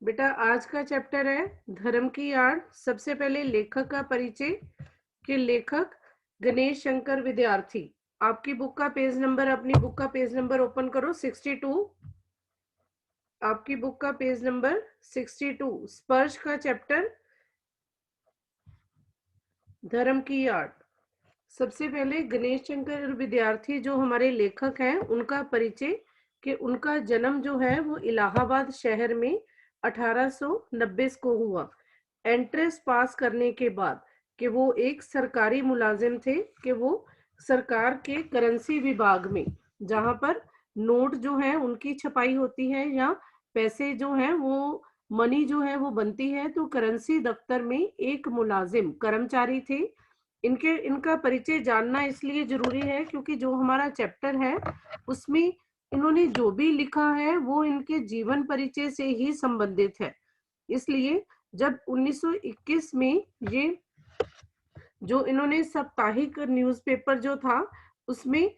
बेटा आज का चैप्टर है धर्म की आड़। सबसे पहले लेखक का परिचय कि लेखक गणेश शंकर विद्यार्थी। आपकी बुक का पेज नंबर, अपनी बुक का पेज नंबर ओपन करो 62। आपकी बुक का पेज नंबर 62, स्पर्श का चैप्टर धर्म की आड़। सबसे पहले गणेश शंकर विद्यार्थी जो हमारे लेखक हैं उनका परिचय कि उनका जन्म जो है वो इलाहाबाद शहर में 1890 को हुआ। एंट्रेंस पास करने के बाद कि वो एक सरकारी मुलाजिम थे, कि वो सरकार के करेंसी विभाग में, जहां पर नोट जो है उनकी छपाई होती है या पैसे जो हैं वो मनी जो है वो बनती है, तो करेंसी दफ्तर में एक मुलाजिम कर्मचारी थे। इनका परिचय जानना इसलिए जरूरी है क्योंकि जो हमारा चैप्टर है उसमें इन्होंने जो भी लिखा है वो इनके जीवन परिचय से ही संबंधित है। इसलिए जब 1921 में ये जो इन्होंने साप्ताहिक न्यूज़पेपर जो था उसमें,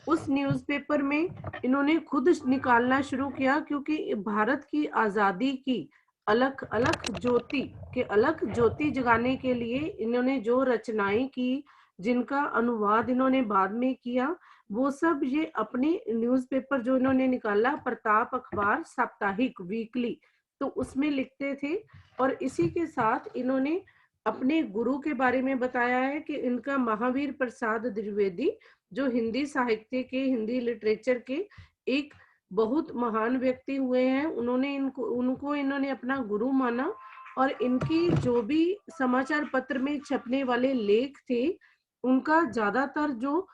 उस न्यूज़पेपर में इन्होंने खुद निकालना शुरू किया, क्योंकि भारत की आज़ादी की अलग अलग ज्योति जगाने के लिए इन्होंने जो रचनाएं की, जिनका अनुवाद इन्होंने बाद में किया, वो सब ये अपने न्यूज़पेपर जो इन्होंने निकाला, प्रताप अखबार साप्ताहिक वीकली, तो उसमें लिखते थे। और इसी के साथ इन्होंने अपने गुरु के बारे में बताया है कि इनका महावीर प्रसाद द्विवेदी जो हिंदी साहित्य के, हिंदी लिटरेचर के एक बहुत महान व्यक्ति हुए हैं, उनको इन्होंने अपना गुरु माना। और इनकी जो भी समाचार पत्र में छपने वाले लेख थे उनका ज्यादातर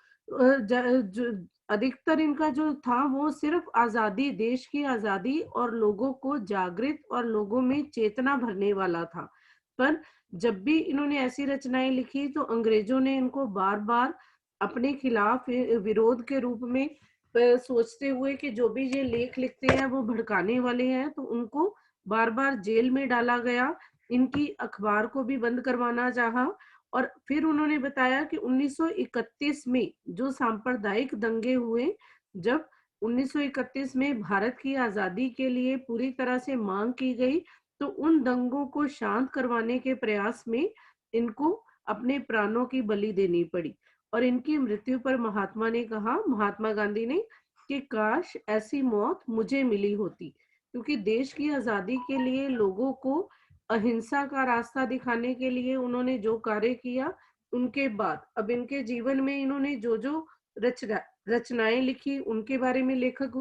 अधिकतर इनका जो था वो सिर्फ आजादी, देश की आजादी और लोगों को जागृत और लोगों में चेतना भरने वाला था। पर जब भी इन्होंने ऐसी रचनाएं लिखी तो अंग्रेजों ने इनको बार बार अपने खिलाफ विरोध के रूप में सोचते हुए कि जो भी ये लेख लिखते हैं वो भड़काने वाले हैं, तो उनको बार बार जेल में डाला गया। इनकी अखबार को भी बंद करवाना चाहा। और फिर उन्होंने बताया कि 1931 में जो सांप्रदायिक दंगे हुए, जब 1931 में भारत की आजादी के लिए पूरी तरह से मांग की गई, तो उन दंगों को शांत करवाने के प्रयास में इनको अपने प्राणों की बलि देनी पड़ी। और इनकी मृत्यु पर महात्मा ने कहा, महात्मा गांधी ने, कि काश ऐसी मौत मुझे मिली होती, क्योंकि देश की आजादी के लिए लोगों को अहिंसा का रास्ता दिखाने के लिए उन्होंने जो कार्य किया, उनके बाद अब इनके जीवन में इन्होंने जो जो रचनाएं लिखी उनके बारे में, लेखक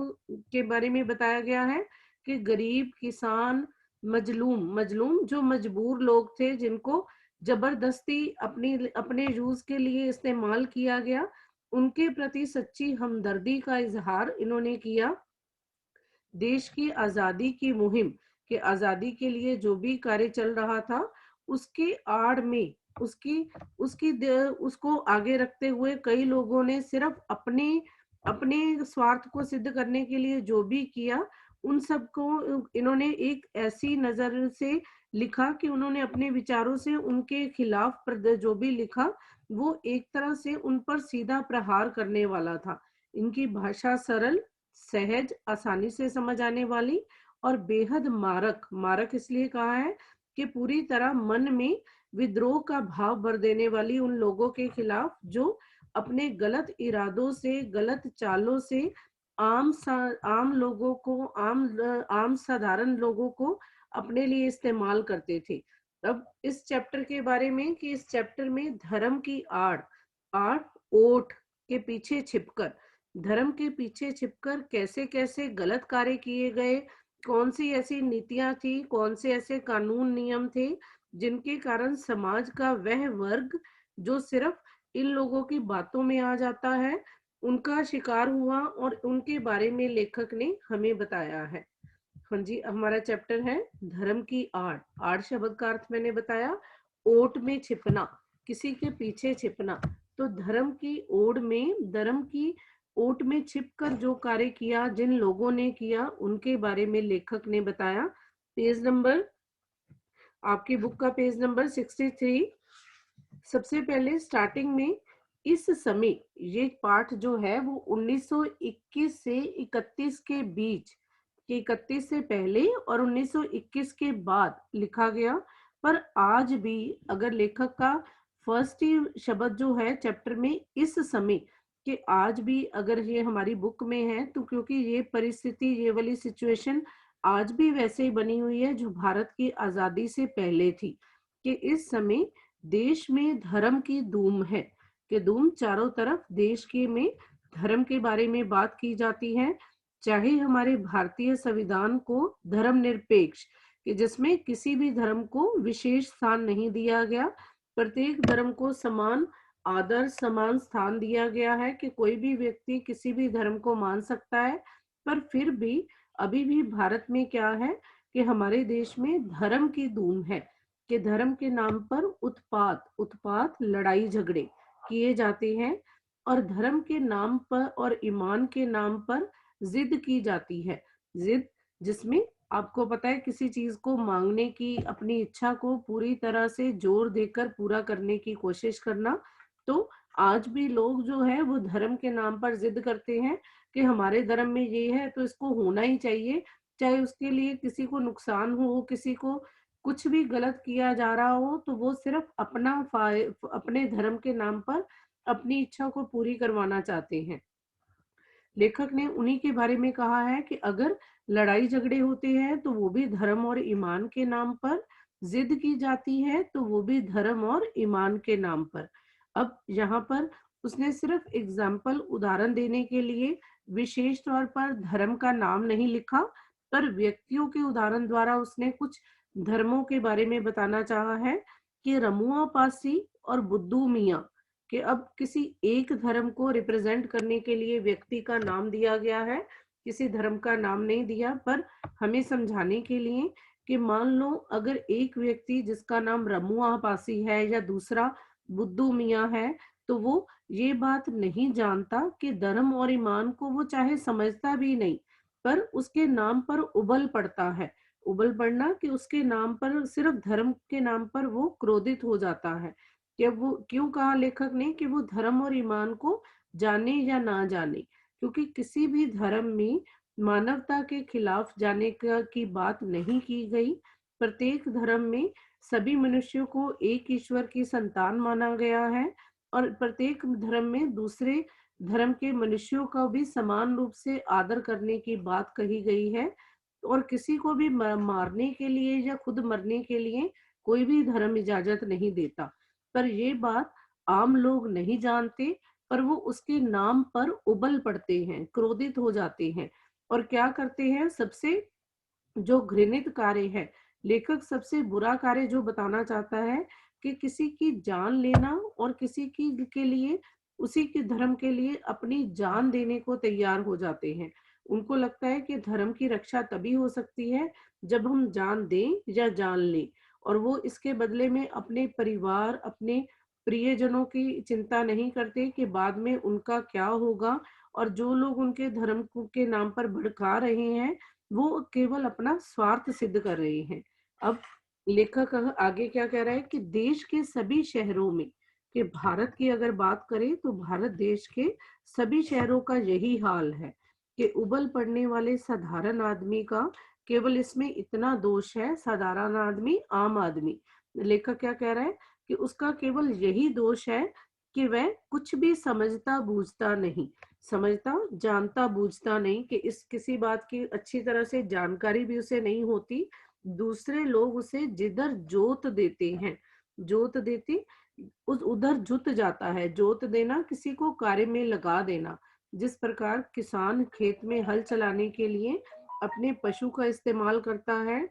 के बारे में बताया गया है कि गरीब, किसान, मजलूम मजलूम जो मजबूर लोग थे, जिनको जबरदस्ती अपने यूज के लिए इस्तेमाल किया गया, उनके प्रति सच्ची हमदर्दी का इजहार इन्होंने किया। देश की आजादी की मुहिम के आजादी के लिए जो भी कार्य चल रहा था उसके आड़ में उसकी उसको आगे रखते हुए कई लोगों ने सिर्फ अपने अपने स्वार्थ को सिद्ध करने के लिए जो भी किया, उन सबको इन्होंने एक ऐसी नजर से लिखा कि उन्होंने अपने विचारों से उनके खिलाफ जो भी लिखा वो एक तरह से उन पर सीधा प्रहार करने वाला था। इनकी भाषा सरल, सहज, आसानी से समझ आने वाली और बेहद मारक, मारक इसलिए कहा है कि पूरी तरह मन में विद्रोह का भाव भर देने वाली उन लोगों के खिलाफ जो अपने गलत इरादों से, गलत चालों से आम लोगों को, आम साधारण लोगों को अपने लिए इस्तेमाल करते थे। अब इस चैप्टर के बारे में कि इस चैप्टर में धर्म की आड़, आड़ ओट के पीछे छिपकर, धर्म के पीछे छिपकर कैसे कैसे गलत कार्य किए गए, कौन सी ऐसी नीतियां थी, कौन से ऐसे कानून नियम थे जिनके कारण समाज का वह वर्ग जो सिर्फ इन लोगों की बातों में आ जाता है, उनका शिकार हुआ, और उनके बारे में लेखक ने हमें बताया है। हाँ जी, हमारा चैप्टर है धर्म की आड़। आड़ शब्द का अर्थ मैंने बताया, ओट में छिपना, किसी के पीछे छिपना। तो धर्म की ओट में, धर्म की ओट में छिपकर जो कार्य किया, जिन लोगों ने किया, उनके बारे में लेखक ने बताया। पेज नंबर, आपकी बुक का पेज नंबर 63। सबसे पहले स्टार्टिंग में इस समय, ये पाठ जो है वो 1921 से 31 के बीच कि 31 से पहले और 1921 के बाद लिखा गया। पर आज भी अगर लेखक का फर्स्ट ही शब्द जो है चैप्टर में इस समय, कि आज भी अगर ये हमारी बुक में है, तो क्योंकि ये परिस्थिति, ये वाली सिचुएशन आज भी वैसे ही बनी हुई है जो भारत की आजादी से पहले थी, कि इस समय देश में धर्म की धूम है, कि धूम चारों तरफ देश के में धर्म के बारे में बात की जाती है। चाहे हमारे भारतीय संविधान को धर्मनिरपेक्ष, कि जिसमें किसी भी धर्म को विशेष स्थान नहीं दिया गया, प्रत्येक धर्म को समान आदर, समान स्थान दिया गया है, कि कोई भी व्यक्ति किसी भी धर्म को मान सकता है। पर फिर भी अभी भी भारत में क्या है कि हमारे देश में धर्म की धूम है, कि धर्म के नाम पर उत्पात लड़ाई झगड़े किए जाते हैं, और धर्म के नाम पर और ईमान के नाम पर जिद की जाती है। जिद, जिसमें आपको पता है किसी चीज को मांगने की, अपनी इच्छा को पूरी तरह से जोर देकर पूरा करने की कोशिश करना। तो आज भी लोग जो है वो धर्म के नाम पर जिद करते हैं कि हमारे धर्म में ये है तो इसको होना ही चाहिए, चाहे उसके लिए किसी को नुकसान हो, किसी को कुछ भी गलत किया जा रहा हो, तो वो सिर्फ अपने धर्म के नाम पर अपनी इच्छा को पूरी करवाना चाहते हैं। लेखक ने उन्हीं के बारे में कहा है कि अगर लड़ाई झगड़े होते हैं तो वो भी धर्म और ईमान के नाम पर, जिद की जाती है तो वो भी धर्म और ईमान के नाम पर। अब यहाँ पर उसने सिर्फ एग्जाम्पल, उदाहरण देने के लिए विशेष तौर पर धर्म का नाम नहीं लिखा, पर व्यक्तियों के उदाहरण द्वारा उसने कुछ धर्मों के बारे में बताना चाहा है, कि रमुआ पासी और बुद्धू मियाँ, कि अब किसी एक धर्म को रिप्रेजेंट करने के लिए व्यक्ति का नाम दिया गया है, किसी धर्म का नाम नहीं दिया, पर हमें समझाने के लिए कि मान लो अगर एक व्यक्ति जिसका नाम रमुआ पासी है या दूसरा बुद्धू मियाँ है, तो वो ये बात नहीं जानता कि धर्म और ईमान को वो चाहे समझता भी नहीं, पर उसके नाम पर उबल पड़ता है। उबल पड़ना कि उसके नाम पर, सिर्फ धर्म के नाम पर वो क्रोधित हो जाता है। कि वो क्यों कहा लेखक ने कि वो धर्म और ईमान को जाने या ना जाने, क्योंकि किसी भी धर्म में मानवता के खिलाफ जाने की बात नहीं की गई। प्रत्येक धर्म में सभी मनुष्यों को एक ईश्वर की संतान माना गया है, और प्रत्येक धर्म में दूसरे धर्म के मनुष्यों का भी समान रूप से आदर करने की बात कही गई है, और किसी को भी मारने के लिए या खुद मरने के लिए कोई भी धर्म इजाजत नहीं देता। पर ये बात आम लोग नहीं जानते, पर वो उसके नाम पर उबल पड़ते हैं, क्रोधित हो जाते हैं, और क्या करते हैं, सबसे जो घृणित कार्य है, लेखक सबसे बुरा कार्य जो बताना चाहता है, कि किसी की जान लेना, और किसी की के लिए, उसी के धर्म के लिए अपनी जान देने को तैयार हो जाते हैं। उनको लगता है कि धर्म की रक्षा तभी हो सकती है जब हम जान दें या जान लें, और वो इसके बदले में अपने परिवार, अपने प्रियजनों की चिंता नहीं करते कि बाद में उनका क्या होगा, और जो लोग उनके धर्म के नाम पर भड़का रहे हैं वो केवल अपना स्वार्थ सिद्ध कर रहे हैं। अब लेखक आगे क्या कह रहा है कि देश के सभी शहरों में, कि भारत की अगर बात करें तो भारत देश के सभी शहरों का यही हाल है, कि उबल पड़ने वाले साधारण आदमी का केवल इसमें इतना दोष है, साधारण आदमी, आम आदमी, लेखक क्या कह रहा है कि उसका केवल यही दोष है कि वह कुछ भी समझता बूझता नहीं, समझता जानता बूझता नहीं, कि इस किसी बात की अच्छी तरह से जानकारी भी उसे नहीं होती। दूसरे लोग उसे जिधर जोत देते हैं, जोत देते उस उधर जुत जाता है। जोत देना, किसी को कार्य में लगा देना। जिस प्रकार किसान खेत में हल चलाने के लिए अपने पशु का इस्तेमाल करता है,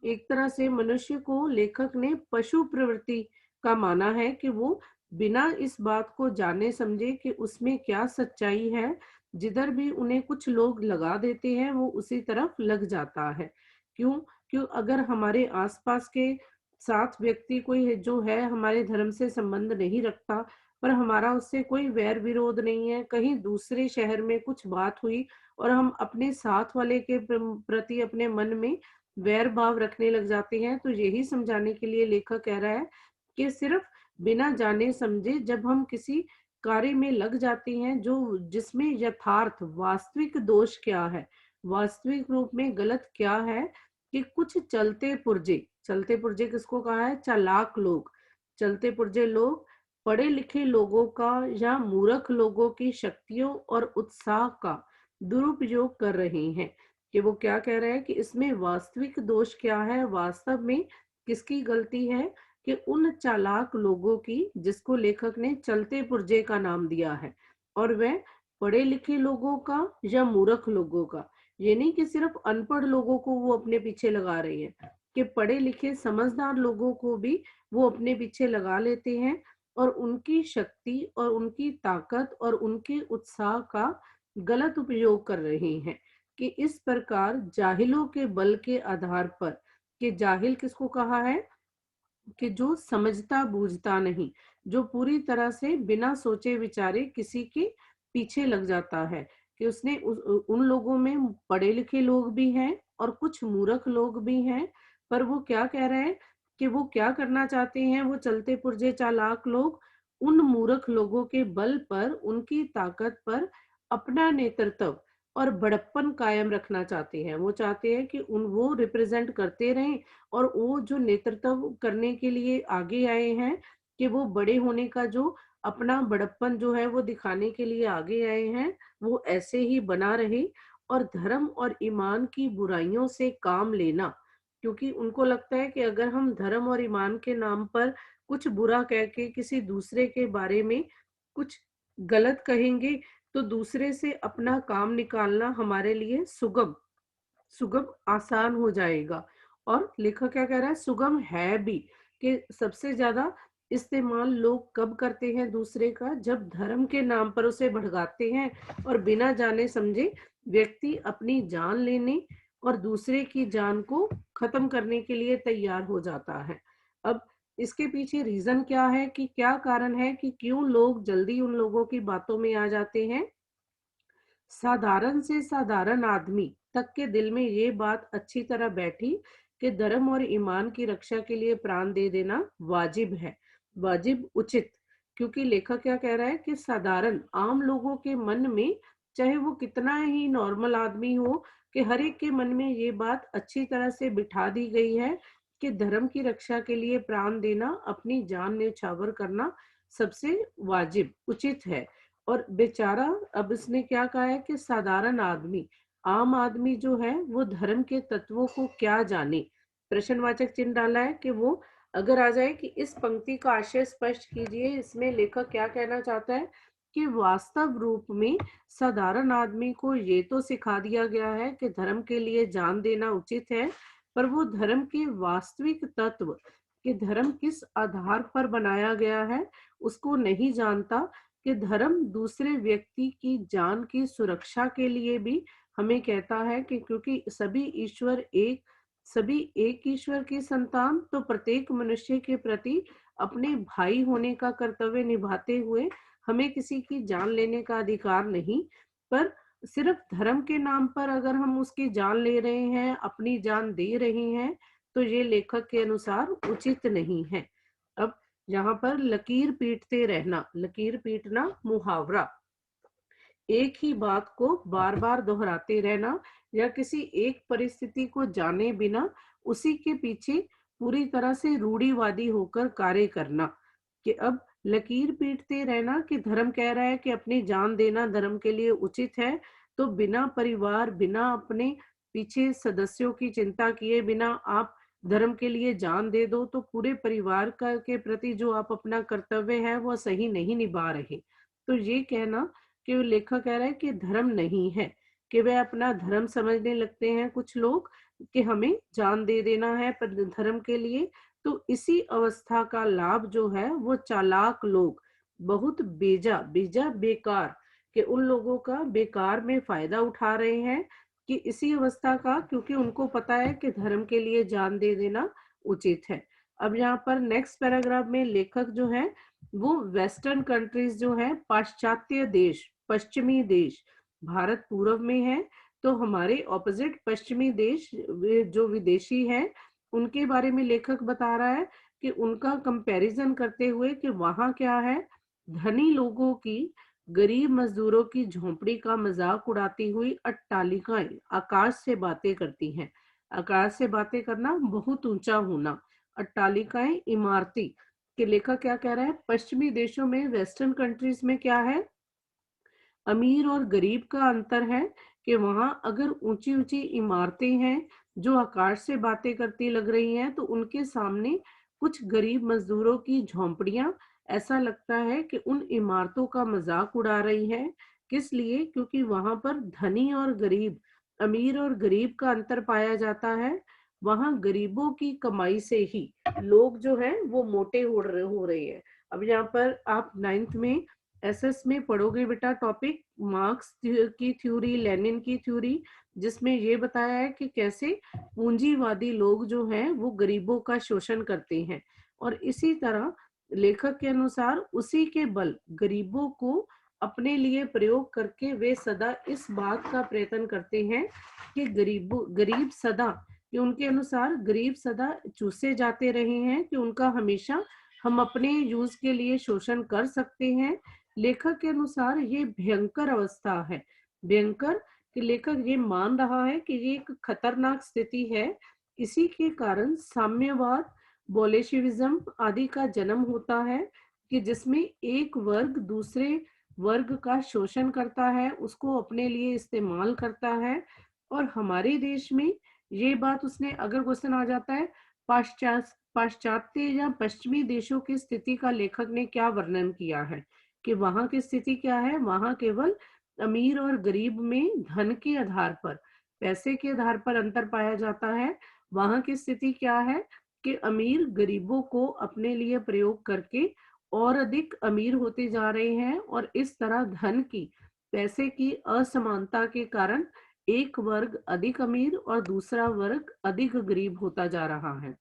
एक तरह से मनुष्य को लेखक ने पशु प्रवृत्ति का माना है, कि वो बिना इस बात को जाने समझे कि उसमें क्या सच्चाई है, जिधर भी उन्हें कुछ लोग लगा देते हैं वो उसी तरफ लग जाता है। क्यों? क्यों अगर हमारे आसपास के साथ व्यक्ति कोई है जो है हमारे धर्म से संबंध नहीं रखता, पर हमारा उससे कोई वैर विरोध नहीं है, कहीं दूसरे शहर में कुछ बात हुई और हम अपने साथ वाले के प्रति अपने मन में वैर भाव रखने लग जाते हैं, तो यही समझाने के लिए लेखक कह रहा है कि सिर्फ बिना जाने समझे जब हम किसी कार्य में लग जाते हैं जो जिसमें यथार्थ वास्तविक दोष क्या है वास्तविक रूप में गलत क्या है कि कुछ चलते पुर्जे किसको कहा है? चालाक लोग। चलते पुर्जे लोग पढ़े लिखे लोगों का या मूर्ख लोगों की शक्तियों और उत्साह का दुरुपयोग कर रहे हैं। कि वो क्या कह रहे हैं कि इसमें वास्तविक दोष क्या है, वास्तव में किसकी गलती है? कि उन चालाक लोगों की जिसको लेखक ने चलते पुर्जे का नाम दिया है, और वह पढ़े लिखे लोगों का या मूर्ख लोगों का। ये नहीं कि सिर्फ अनपढ़ लोगों को वो अपने पीछे लगा रहे हैं, कि पढ़े लिखे समझदार लोगों को भी वो अपने पीछे लगा लेते हैं और उनकी शक्ति और उनकी ताकत और उनके उत्साह का गलत उपयोग कर रहे हैं। कि इस प्रकार जाहिलों के बल के आधार पर, कि जाहिल किसको कहा है? कि जो समझता बूझता नहीं, जो पूरी तरह से बिना सोचे विचारे किसी के पीछे लग जाता है। कि उसने उन लोगों में पढ़े लिखे लोग भी हैं और कुछ मूर्ख लोग भी हैं, पर वो क्या कह रहे हैं कि वो क्या करना चाहते हैं? वो चलते पुर्जे चालाक लोग उन मूर्ख लोगों के बल पर, उनकी ताकत पर अपना नेतृत्व और बड़प्पन कायम रखना चाहते हैं। वो चाहते हैं कि वो रिप्रेजेंट करते रहें, और वो जो नेतृत्व करने के लिए आगे आए हैं, कि वो बड़े होने का जो अपना बड़प्पन जो है वो दिखाने के लिए आगे आए हैं, वो ऐसे ही बना रहे। और धर्म और ईमान की बुराइयों से काम लेना, क्योंकि उनको लगता है कि अगर हम धर्म और ईमान के नाम पर कुछ बुरा कह के किसी दूसरे के बारे में कुछ गलत कहेंगे, तो दूसरे से अपना काम निकालना हमारे लिए सुगम सुगम आसान हो जाएगा। और लेखक क्या कह रहा है? सुगम है भी। कि सबसे ज्यादा इस्तेमाल लोग कब करते हैं दूसरे का? जब धर्म के नाम पर उसे भड़काते हैं और बिना जाने समझे व्यक्ति अपनी जान लेने और दूसरे की जान को खत्म करने के लिए तैयार हो जाता है। अब इसके पीछे रीजन क्या है, कि क्या कारण है कि क्यों लोग जल्दी उन लोगों की बातों में आ जाते हैं? साधारण से साधारण आदमी तक के दिल में ये बात अच्छी तरह बैठी कि धर्म और ईमान की रक्षा के लिए प्राण दे देना वाजिब है, वाजिब उचित। क्योंकि लेखक क्या कह रहा है कि साधारण आम लोगों के मन में, चाहे वो कितना ही नॉर्मल आदमी हो, कि हर एक के मन में ये बात अच्छी तरह से बिठा दी गई है कि धर्म की रक्षा के लिए प्राण देना, अपनी जान न्यौछावर करना सबसे वाजिब उचित है। और बेचारा, अब इसने क्या कहा है कि साधारण आदमी, आम आदमी जो है वो धर्म के तत्वों को क्या जाने? प्रश्नवाचक चिन्ह डाला है कि वो अगर आ जाए कि इस पंक्ति का आशय स्पष्ट कीजिए, इसमें लेखक क्या कहना चाहता है? कि वास्तव रूप में साधारण आदमी को ये तो सिखा दिया गया है कि धर्म के लिए जान देना उचित है, पर वो धर्म के वास्तविक तत्व, कि धर्म किस आधार पर बनाया गया है, उसको नहीं जानता। कि धर्म दूसरे व्यक्ति की जान की सुरक्षा के लिए भी हमें कहता है कि क्योंकि सभी एक ईश्वर की संतान, तो प्रत्येक मनुष्य के प्रति अपने भाई होने का कर्तव्य निभाते हुए हमें किसी की जान लेने का अधिकार नहीं। पर सिर्फ धर्म के नाम पर अगर हम उसकी जान ले रहे हैं, अपनी जान दे रहे हैं, तो ये लेखक के अनुसार उचित नहीं है। अब यहाँ पर लकीर पीटना मुहावरा, एक ही बात को बार बार दोहराते रहना या किसी एक परिस्थिति को जाने बिना उसी के पीछे पूरी तरह से रूढ़िवादी होकर कार्य करना। कि अब लकीर पीटते रहना, कि धर्म कह रहा है कि अपनी जान देना धर्म के लिए उचित है, तो बिना परिवार, बिना अपने पीछे सदस्यों की चिंता किए बिना आप धर्म के लिए जान दे दो, तो पूरे परिवार का के प्रति जो आप अपना कर्तव्य है वो सही नहीं निभा रहे। तो ये कहना कि लेखक कह रहा है कि धर्म नहीं है, कि वे अपना धर्म समझने लगते हैं कुछ लोग, कि हमें जान दे देना है पर धर्म के लिए। तो इसी अवस्था का लाभ जो है वो चालाक लोग बहुत बेजा बेकार, कि उन लोगों का बेकार में फायदा उठा रहे हैं। कि इसी अवस्था का, क्योंकि उनको पता है कि धर्म के लिए जान दे देना उचित है। अब यहाँ पर नेक्स्ट पैराग्राफ में लेखक जो है वो वेस्टर्न कंट्रीज जो है, पाश्चात्य देश, पश्चिमी देश, भारत पूर्व में है, तो हमारे ऑपोजिट पश्चिमी देश जो विदेशी है, उनके बारे में लेखक बता रहा है कि उनका कंपैरिजन करते हुए कि वहां क्या है, धनी लोगों की गरीब मजदूरों की झोंपड़ी का मजाक उड़ाती हुई अट्टालिकाएं आकाश से बातें करती हैं। आकाश से बातें करना, बहुत ऊंचा होना। अट्टालिकाएं, इमारती। कि लेखक क्या कह रहा है, पश्चिमी देशों में, वेस्टर्न कंट्रीज में क्या है, अमीर और गरीब का अंतर है कि वहां अगर ऊंची ऊंची इमारतें हैं जो आकाश से बातें करती लग रही हैं, तो उनके सामने कुछ गरीब मजदूरों की झोंपड़ियां ऐसा लगता है कि उन इमारतों का मजाक उड़ा रही हैं। किस लिए? क्योंकि वहां पर धनी और गरीब, अमीर और गरीब का अंतर पाया जाता है। वहां गरीबों की कमाई से ही लोग जो है वो मोटे हो रहे हैं। अब यहाँ पर आप 9th में एसएस में पढ़ोगे बेटा टॉपिक, मार्क्स की थ्योरी, लेनिन की थ्योरी, जिसमें ये बताया है कि कैसे पूंजीवादी लोग जो हैं वो गरीबों का शोषण करते हैं। और इसी तरह लेखक के अनुसार उसी के बल गरीबों को अपने लिए प्रयोग करके वे सदा इस बात का प्रयत्न करते हैं कि गरीब सदा, कि उनके अनुसार गरीब सदा चूसे जाते रहे हैं, कि उनका हमेशा हम अपने यूज के लिए शोषण कर सकते हैं। लेखक के अनुसार ये भयंकर अवस्था है, भयंकर, कि लेखक ये मान रहा है कि ये एक खतरनाक स्थिति है। इसी के कारण साम्यवाद, बोलेशिविज्म आदि का जन्म होता है, कि जिसमें एक वर्ग दूसरे वर्ग का शोषण करता है, उसको अपने लिए इस्तेमाल करता है। और हमारे देश में ये बात उसने, अगर क्वेश्चन आ जाता है पाश्चात्य या पश्चिमी देशों की स्थिति का लेखक ने क्या वर्णन किया है, कि वहां की स्थिति क्या है, वहां केवल अमीर और गरीब में धन के आधार पर, पैसे के आधार पर अंतर पाया जाता है। वहां की स्थिति क्या है कि अमीर गरीबों को अपने लिए प्रयोग करके और अधिक अमीर होते जा रहे हैं, और इस तरह धन की, पैसे की असमानता के कारण एक वर्ग अधिक अमीर और दूसरा वर्ग अधिक गरीब होता जा रहा है।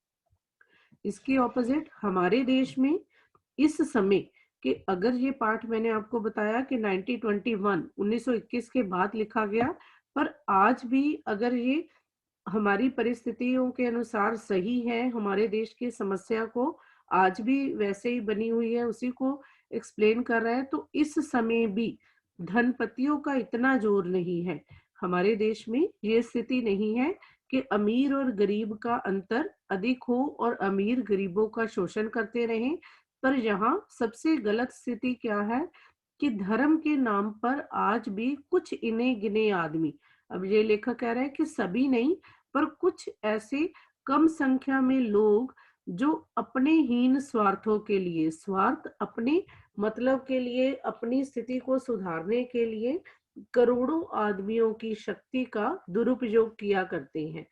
इसके ऑपोजिट हमारे देश में इस समय, कि अगर ये पाठ मैंने आपको बताया कि 1921 के बाद लिखा गया, पर आज भी अगर ये हमारी परिस्थितियों के अनुसार सही है, हमारे देश की समस्या को आज भी वैसे ही बनी हुई है, उसी को एक्सप्लेन कर रहा है, तो इस समय भी धनपतियों का इतना जोर नहीं है। हमारे देश में ये स्थिति नहीं है कि अमीर और गरीब का अंतर अधिक हो और अमीर गरीबों का शोषण करते रहें। पर यहाँ सबसे गलत स्थिति क्या है कि धर्म के नाम पर आज भी कुछ इने गिने आदमी, अब ये लेखक कह रहा है कि सभी नहीं, पर कुछ ऐसे कम संख्या में लोग जो अपने हीन स्वार्थों के लिए, स्वार्थ अपने मतलब के लिए, अपनी स्थिति को सुधारने के लिए करोड़ों आदमियों की शक्ति का दुरुपयोग किया करते हैं।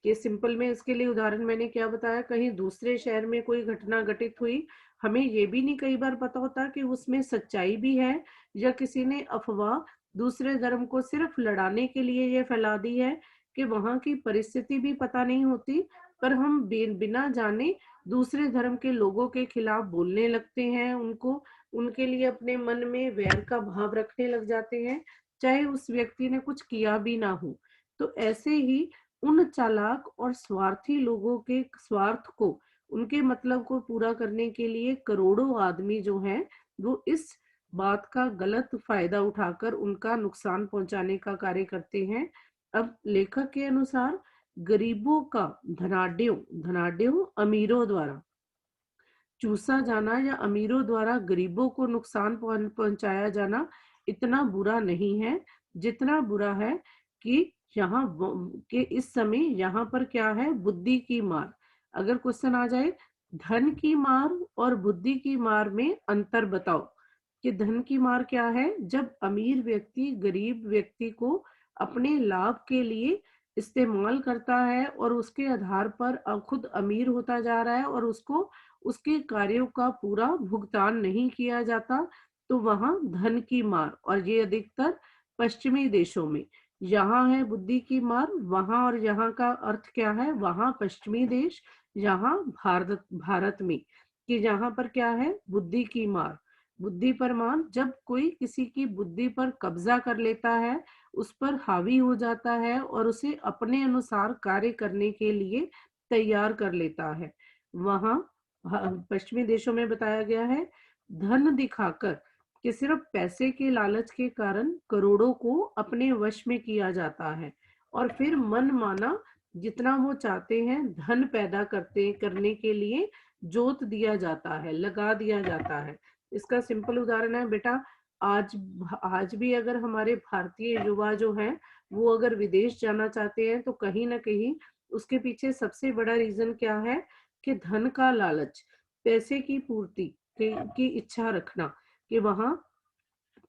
कि सिंपल में इसके लिए उदाहरण मैंने क्या बताया, कहीं दूसरे शहर में कोई घटना घटित हुई, हमें ये भी नहीं कई बार पता होता कि उसमें सच्चाई भी है, या किसी ने अफवाह दूसरे धर्म को सिर्फ लड़ाने के लिए ये फैला दी है, कि वहां की परिस्थिति भी पता नहीं होती, पर हम बिना जाने दूसरे धर्म के लोगों के खिलाफ बोलने लगते हैं, उनको, उनके लिए अपने मन में वैर का भाव रखने लग जाते हैं, चाहे उस व्यक्ति ने कुछ किया भी ना हो। तो ऐसे ही उन चालाक और स्वार्थी लोगों के स्वार्थ को, उनके मतलब को पूरा करने के लिए करोड़ों आदमी जो हैं वो इस बात का गलत फायदा उठाकर उनका नुकसान पहुंचाने का कार्य करते हैं। अब लेखक के अनुसार गरीबों का धनाढ्यों अमीरों द्वारा चूसा जाना, या अमीरों द्वारा गरीबों को नुकसान पहुंचाया जाना इतना बुरा नहीं है, जितना बुरा है कि यहाँ के इस समय यहाँ पर क्या है, बुद्धि की मार। अगर क्वेश्चन आ जाए धन की मार और बुद्धि की मार में अंतर बताओ, कि धन की मार क्या है, जब अमीर व्यक्ति गरीब व्यक्ति को अपने लाभ के लिए इस्तेमाल करता है और उसके आधार पर खुद अमीर होता जा रहा है और उसको उसके कार्यों का पूरा भुगतान नहीं किया जाता, तो वहां धन की मार। और ये अधिकतर पश्चिमी देशों में, यहाँ है बुद्धि की मार, वहां, और यहाँ का अर्थ क्या है, वहां पश्चिमी देश, यहाँ भारत भारत में, कि यहाँ पर क्या है, बुद्धि की मार, बुद्धि पर मान, जब कोई किसी की बुद्धि पर कब्जा कर लेता है, उस पर हावी हो जाता है और उसे अपने अनुसार कार्य करने के लिए तैयार कर लेता है। वहां पश्चिमी देशों में बताया गया है, धन दिखाकर कि सिर्फ पैसे के लालच के कारण करोड़ों को अपने वश में किया जाता है और फिर मन माना जितना वो चाहते हैं धन पैदा करने के लिए जोत दिया जाता है, लगा दिया जाता है। इसका सिंपल उदाहरण है बेटा, आज आज भी अगर हमारे भारतीय युवा जो हैं वो अगर विदेश जाना चाहते हैं तो कहीं ना कहीं उसके पीछे सबसे बड़ा रीजन क्या है कि धन का लालच, पैसे की पूर्ति की इच्छा रखना, कि वहां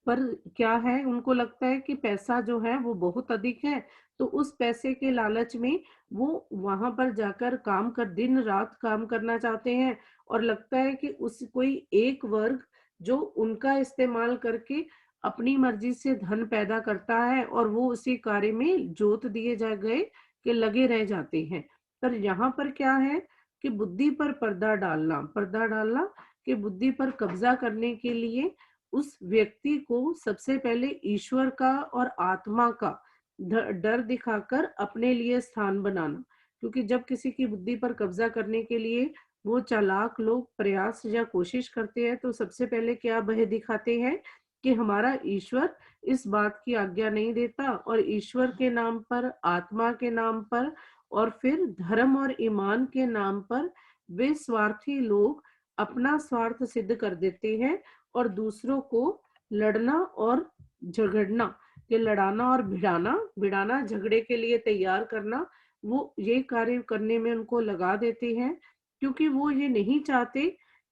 पर क्या है, उनको लगता है कि पैसा जो है वो बहुत अधिक है, तो उस पैसे के लालच में वो वहां पर जाकर काम कर दिन रात काम करना चाहते हैं और लगता है कि उस कोई एक वर्ग जो उनका इस्तेमाल करके अपनी मर्जी से धन पैदा करता है और वो उसी कार्य में जोत दिए जा गए कि लगे रह जाते हैं। पर यहाँ पर क्या है कि बुद्धि पर पर्दा डालना कि बुद्धि पर कब्जा करने के लिए उस व्यक्ति को सबसे पहले ईश्वर का और आत्मा का डर दिखाकर अपने लिए स्थान बनाना। क्योंकि जब किसी की बुद्धि पर कब्जा करने के लिए वो चालाक लोग प्रयास या कोशिश करते हैं तो सबसे पहले क्या भय दिखाते हैं कि हमारा ईश्वर इस बात की आज्ञा नहीं देता, और ईश्वर के नाम पर, आत्मा के नाम पर और फिर धर्म और ईमान के नाम पर वे स्वार्थी लोग अपना स्वार्थ सिद्ध कर देते हैं और दूसरों को लड़ना और झगड़ना, ये लड़ाना और भिड़ाना झगड़े के लिए तैयार करना, वो ये कार्य करने में उनको लगा देते हैं। क्योंकि वो ये नहीं चाहते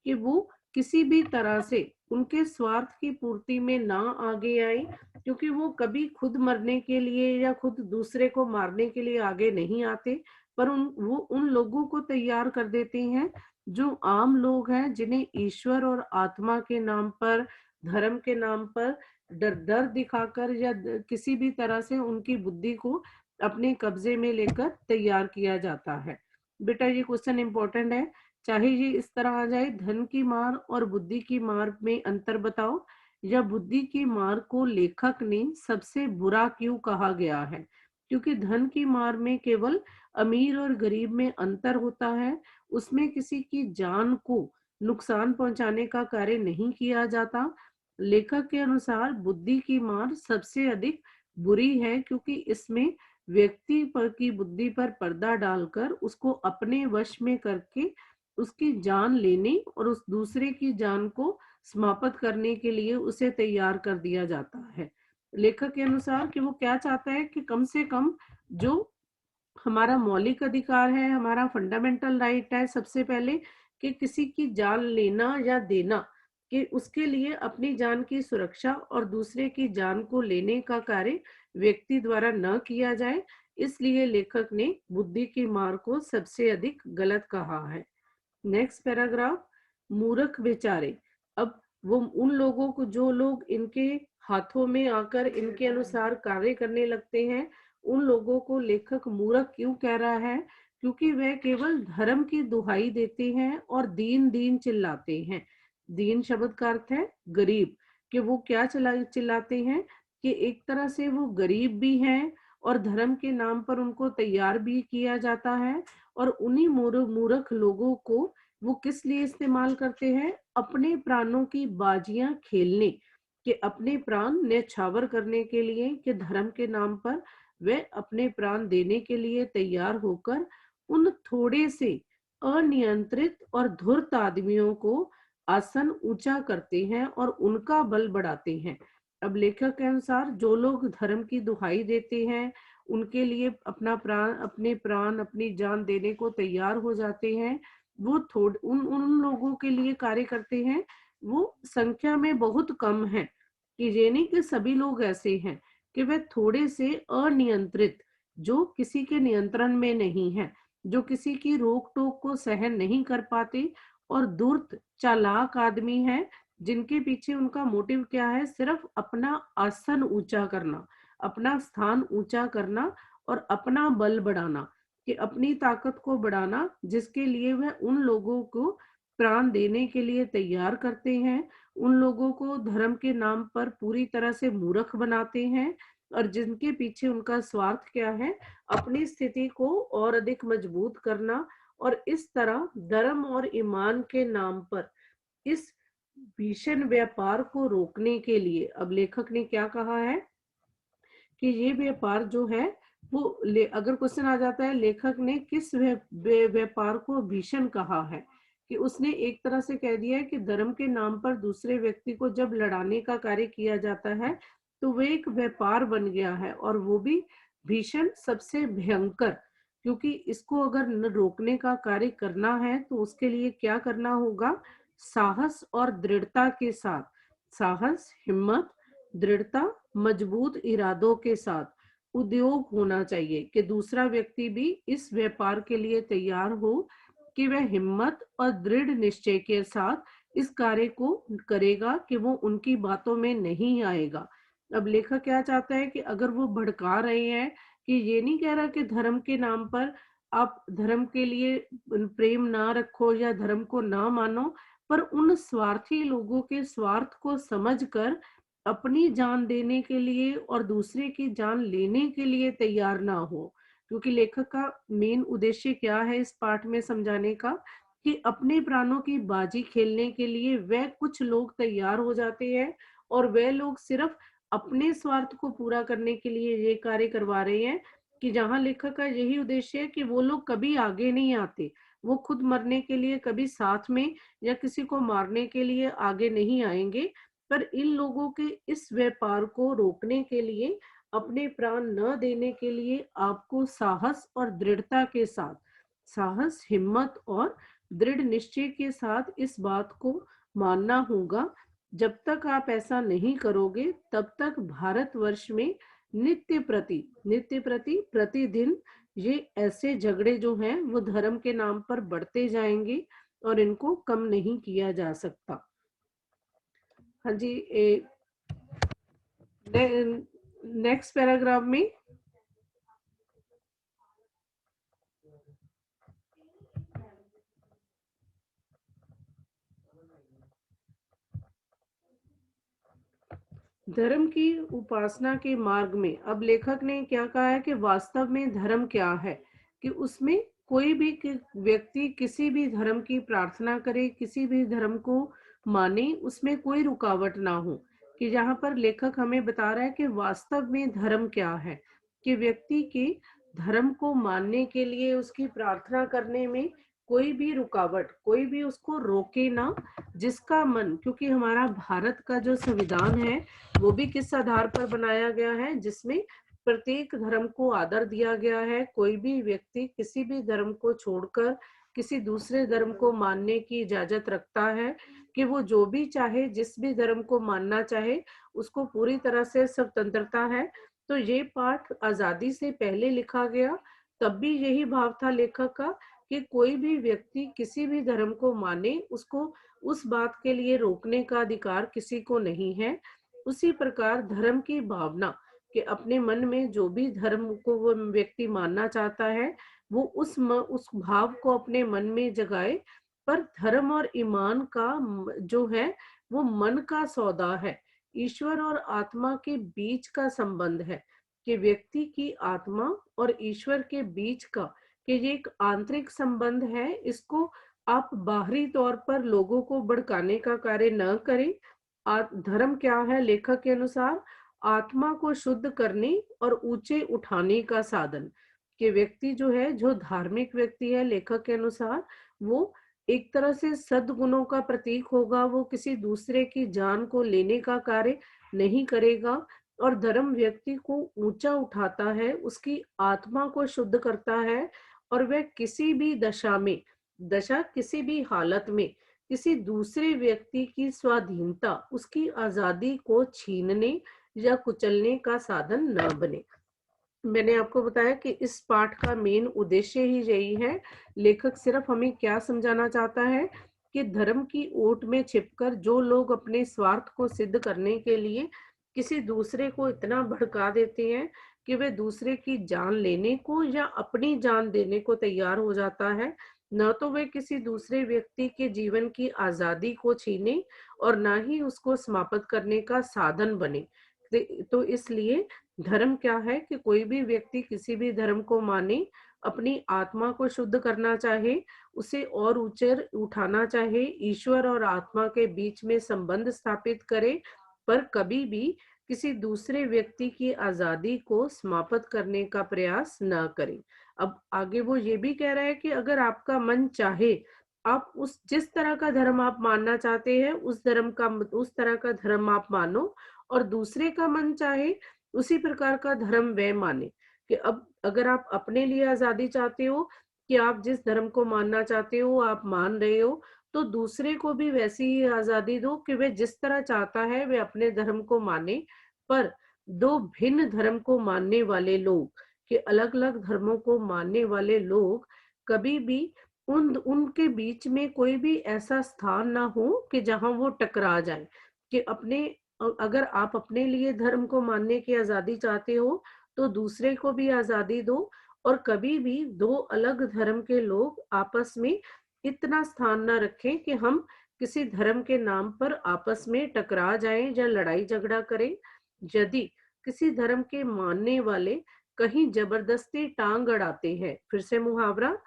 कि वो किसी भी तरह से उनके स्वार्थ की पूर्ति में ना आगे आए, क्योंकि वो कभी खुद मरने के लिए या खुद दूसरे को मारने के लिए आगे नहीं आते, पर वो उन लोगों को तैयार कर देते हैं जो आम लोग हैं, जिन्हें ईश्वर और आत्मा के नाम पर, धर्म के नाम पर डर दिखाकर या किसी भी तरह से उनकी बुद्धि को अपने कब्जे में लेकर तैयार किया जाता है। बेटा ये क्वेश्चन इंपॉर्टेंट है, चाहे ये इस तरह आ जाए, धन की मार और बुद्धि की मार में अंतर बताओ, या बुद्धि की मार को लेखक ने सबसे बुरा क्यों कहा गया है। क्योंकि धन की मार में केवल अमीर और गरीब में अंतर होता है, उसमें किसी की जान को नुकसान पहुंचाने का कार्य नहीं किया जाता। लेखक के अनुसार बुद्धि की मार सबसे अधिक बुरी है, क्योंकि इसमें व्यक्ति पर की बुद्धि पर पर्दा डालकर उसको अपने वश में करके उसकी जान लेने और उस दूसरे की जान को समाप्त करने के लिए उसे तैयार कर दिया जाता है। लेखक के अनुसार कि वो क्या चाहता है कि कम से कम जो हमारा मौलिक अधिकार है, हमारा फंडामेंटल राइट है, सबसे पहले कि किसी की जान लेना या देना, कि उसके लिए अपनी जान की सुरक्षा और दूसरे की जान को लेने का कार्य व्यक्ति द्वारा न किया जाए। इसलिए लेखक ने बुद्धि की मार को सबसे अधिक गलत कहा है। नेक्स्ट पैराग्राफ, मूर्ख बेचारे। अब वो उन लोगों को, जो लोग इनके हाथों में आकर इनके अनुसार कार्य करने लगते हैं, उन लोगों को लेखक मूर्ख क्यों कह रहा है? क्योंकि वह केवल धर्म की दुहाई देते हैं और दीन दीन चिल्लाते हैं। दीन शब्द का अर्थ है गरीब, कि वो क्या चिल्लाते हैं कि एक तरह से वो गरीब भी हैं और धर्म के नाम पर उनको तैयार भी किया जाता है। और उन्हीं मूर्ख लोगों को वो किस लिए इस्तेमाल करते हैं? अपने प्राणों की बाजियां खेलने, कि अपने प्राण न्यौछावर करने के लिए, कि धर्म के नाम पर वे अपने प्राण देने के लिए तैयार होकर उन थोड़े से अनियंत्रित और धूर्त आदमियों को आसन ऊंचा करते हैं और उनका बल बढ़ाते हैं। अब लेखक के अनुसार जो लोग धर्म की दुहाई देते हैं, उनके लिए अपने प्राण अपनी जान देने को तैयार हो जाते हैं, वो थोड़ उन उन लोगों के लिए कार्य करते हैं, वो संख्या में बहुत कम है। कि ये नहीं कि सभी लोग ऐसे हैं, कि वे थोड़े से अनियंत्रित, जो किसी के नियंत्रण में नहीं है, जो किसी की रोक टोक को सहन नहीं कर पाते और धूर्त चालाक आदमी है, जिनके पीछे उनका मोटिव क्या है? सिर्फ अपना आसन ऊंचा करना, अपना स्थान ऊंचा करना और अपना बल बढ़ाना, कि अपनी ताकत को बढ़ाना, जिसके लिए वह उन लोगों को प्राण देने के लिए तैयार करते हैं, उन लोगों को धर्म के नाम पर पूरी तरह से मूर्ख बनाते हैं, और जिनके पीछे उनका स्वार्थ क्या है? अपनी स्थिति को और अधिक मजबूत करना, और इस तरह धर्म और ईमान के नाम पर इस भीषण व्यापार को रोकने के लिए अब लेखक ने क्या कहा है कि ये व्यापार जो है वो अगर क्वेश्चन आ जाता है लेखक ने किस व्यापार को भीषण कहा है, कि उसने एक तरह से कह दिया है कि धर्म के नाम पर दूसरे व्यक्ति को जब लड़ाने का कार्य किया जाता है तो वो एक व्यापार बन गया है, और वो भी भीषण, सबसे भयंकर। क्योंकि इसको अगर रोकने का कार्य करना है तो उसके लिए क्या करना होगा? साहस और दृढ़ता के साथ, साहस, हिम्मत, दृढ़ता, मजबूत इरादों के साथ उद्योग होना चाहिए कि दूसरा व्यक्ति भी इस व्यापार के लिए तैयार हो, कि वह हिम्मत और दृढ़ निश्चय के साथ इस कार्य को करेगा, कि वो उनकी बातों में नहीं आएगा। अब लेखक क्या चाहता है कि अगर वो भड़का रहे हैं, कि ये नहीं कह रहा कि धर्म के नाम पर आप धर्म के लिए प्रेम ना रखो या धर्म को ना मानो, पर उन स्वार्थी लोगों के स्वार्थ को समझकर अपनी जान देने के लिए और दूसरे की जान लेने के लिए तैयार ना हो। क्योंकि लेखक का मेन उद्देश्य क्या है इस पाठ में समझाने का, कि अपने प्राणों की बाजी खेलने के लिए वह कुछ लोग तैयार हो जाते हैं, और वह लोग सिर्फ अपने स्वार्थ को पूरा करने के लिए ये कार्य करवा रहे हैं, कि जहां लेखक का यही उद्देश्य है कि वो लोग कभी आगे नहीं आते, वो खुद मरने के लिए कभी साथ में या किसी को मारने के लिए आगे नहीं आएंगे। पर इन लोगों के इस व्यापार को रोकने के लिए, अपने प्राण न देने के लिए आपको साहस और दृढ़ता के साथ, साहस, हिम्मत और दृढ़ निश्चय के साथ इस बात को मानना होगा। जब तक आप ऐसा नहीं करोगे तब तक भारतवर्ष में नित्य प्रति प्रतिदिन ये ऐसे झगड़े जो हैं वो धर्म के नाम पर बढ़ते जाएंगे, और इनको कम नहीं किया जा सकता। हाँ जी, नेक्स्ट पैराग्राफ में धर्म की उपासना के मार्ग में अब लेखक ने क्या कहा है कि वास्तव में धर्म क्या है, कि उसमें कोई भी व्यक्ति किसी भी धर्म की प्रार्थना करे, किसी भी धर्म को माने, उसमें कोई रुकावट ना हो। कि जहां पर लेखक हमें बता रहा है कि वास्तव में धर्म क्या है, कि व्यक्ति के धर्म को मानने के लिए, उसकी प्रार्थना करने में कोई भी रुकावट, कोई भी उसको रोके ना। जिसका मन, क्योंकि हमारा भारत का जो संविधान है वो भी किस आधार पर बनाया गया है, जिसमें प्रत्येक धर्म को आदर दिया गया है। कोई भी व्यक्ति किसी भी धर्म को छोड़कर किसी दूसरे धर्म को मानने की इजाजत रखता है, कि वो जो भी चाहे, जिस भी धर्म को मानना चाहे, उसको पूरी तरह से स्वतंत्रता है। तो ये पाठ आजादी से पहले लिखा गया, तब भी यही भाव था लेखक का, कि कोई भी व्यक्ति किसी भी धर्म को माने, उसको उस बात के लिए रोकने का अधिकार किसी को नहीं है। उसी प्रकार धर्म की भावना, कि अपने मन में जो भी धर्म को वो व्यक्ति मानना चाहता है, वो उस भाव को अपने मन में जगाए। पर धर्म और ईमान का जो है वो मन का सौदा है, ईश्वर और आत्मा के बीच का संबंध है, कि व्यक्ति की आत्मा और ईश्वर के बीच का, कि ये एक आंतरिक संबंध है। इसको आप बाहरी तौर पर लोगों को भड़काने का कार्य न करें। धर्म क्या है लेखक के अनुसार? आत्मा को शुद्ध करने और ऊंचे उठाने का साधन। कि व्यक्ति जो है, जो धार्मिक व्यक्ति है लेखक के अनुसार, वो एक तरह से सद्गुणों का प्रतीक होगा। वो किसी दूसरे की जान को लेने का कार्य नहीं करेगा, और धर्म व्यक्ति को ऊंचा उठाता है, उसकी आत्मा को शुद्ध करता है, और वह किसी भी दशा में, दशा किसी भी हालत में, किसी दूसरे व्यक्ति की स्वाधीनता, उसकी आजादी को छीनने या कुचलने का साधन न बने। मैंने आपको बताया कि इस पाठ का मेन उद्देश्य ही यही है। लेखक सिर्फ हमें क्या समझाना चाहता है, कि धर्म की ओट में छिपकर जो लोग अपने स्वार्थ को सिद्ध करने के लिए किसी दूसरे को इतना भड़का देते हैं, कि वे दूसरे की जान लेने को या अपनी जान देने को तैयार हो जाता है, न तो वे किसी दूसरे व्यक्ति के जीवन की आजादी को छीने, और ना ही उसको समाप्त करने का साधन बने। तो इसलिए धर्म क्या है, कि कोई भी व्यक्ति किसी भी धर्म को माने, अपनी आत्मा को शुद्ध करना चाहे, उसे और ऊंचे उठाना चाहे, ईश्वर और आत्मा के बीच में संबंध स्थापित करे, पर कभी भी किसी दूसरे व्यक्ति की आजादी को समाप्त करने का प्रयास न करें। अब आगे वो ये भी कह रहा है कि अगर आपका मन चाहे, आप उस जिस तरह का धर्म आप मानना चाहते हैं, उस तरह का धर्म आप मानो, और दूसरे का मन चाहे उसी प्रकार का धर्म वह माने। कि अब अगर आप अपने लिए आजादी चाहते हो, कि आप जिस धर्म को मानना चाहते हो आप मान रहे हो, तो दूसरे को भी वैसी ही आजादी दो कि वह जिस तरह चाहता है वह अपने धर्म को माने। पर दो भिन्न धर्म को मानने वाले लोग, कि अलग-अलग धर्मों को मानने वाले लोग कभी भी उनके बीच में कोई भी ऐसा स्थान ना हो कि जहां वो टकरा जाए। कि अगर आप अपने लिए धर्म को मानने की आजादी चाहते हो, तो दूसरे को भी आजादी दो, और कभी भी दो अलग धर्म के लोग आपस में इतना स्थान ना रखें कि हम किसी धर्म के नाम पर आपस में टकरा जाएं या लड़ाई झगड़ा करें। यदि किसी धर्म के मानने वाले कहीं जबरदस्ती टांग अड़ाते हैं, फिर से मुहावरा,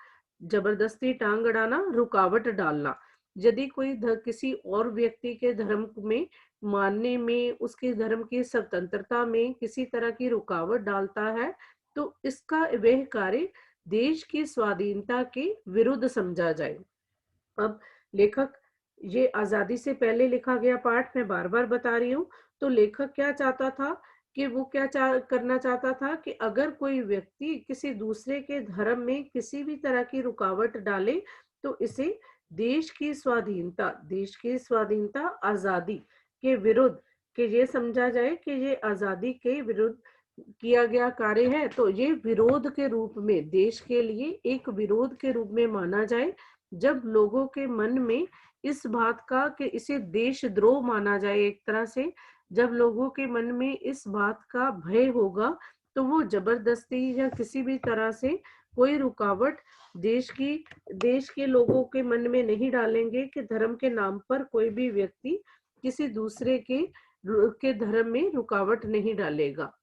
जबरदस्ती टांग अड़ाना, रुकावट डालना। यदि कोई किसी और व्यक्ति के धर्म में मानने में, उसके धर्म की स्वतंत्रता में किसी तरह की रुकावट डालता है, तो इसका वह कार्य देश की स्वाधीनता के विरुद्ध समझा जाए। अब लेखक, ये आजादी से पहले लिखा गया पाठ मैं बार बार बता रही हूँ। तो लेखक क्या चाहता था, कि वो करना चाहता था कि अगर कोई व्यक्ति किसी दूसरे के धर्म में किसी भी तरह की रुकावट डाले, तो इसे देश की स्वाधीनता, आजादी के विरुद्ध, कि ये समझा जाए कि ये आजादी के विरुद्ध किया गया कार्य है, तो ये विरोध के रूप में, देश के लिए एक विरोध के रूप में माना जाए। जब लोगों के मन में इस बात का, कि इसे देशद्रोह माना जाए एक तरह से, जब लोगों के मन में इस बात का भय होगा, तो वो जबरदस्ती या किसी भी तरह से कोई रुकावट देश के लोगों के मन में नहीं डालेंगे, कि धर्म के नाम पर कोई भी व्यक्ति किसी दूसरे के धर्म में रुकावट नहीं डालेगा।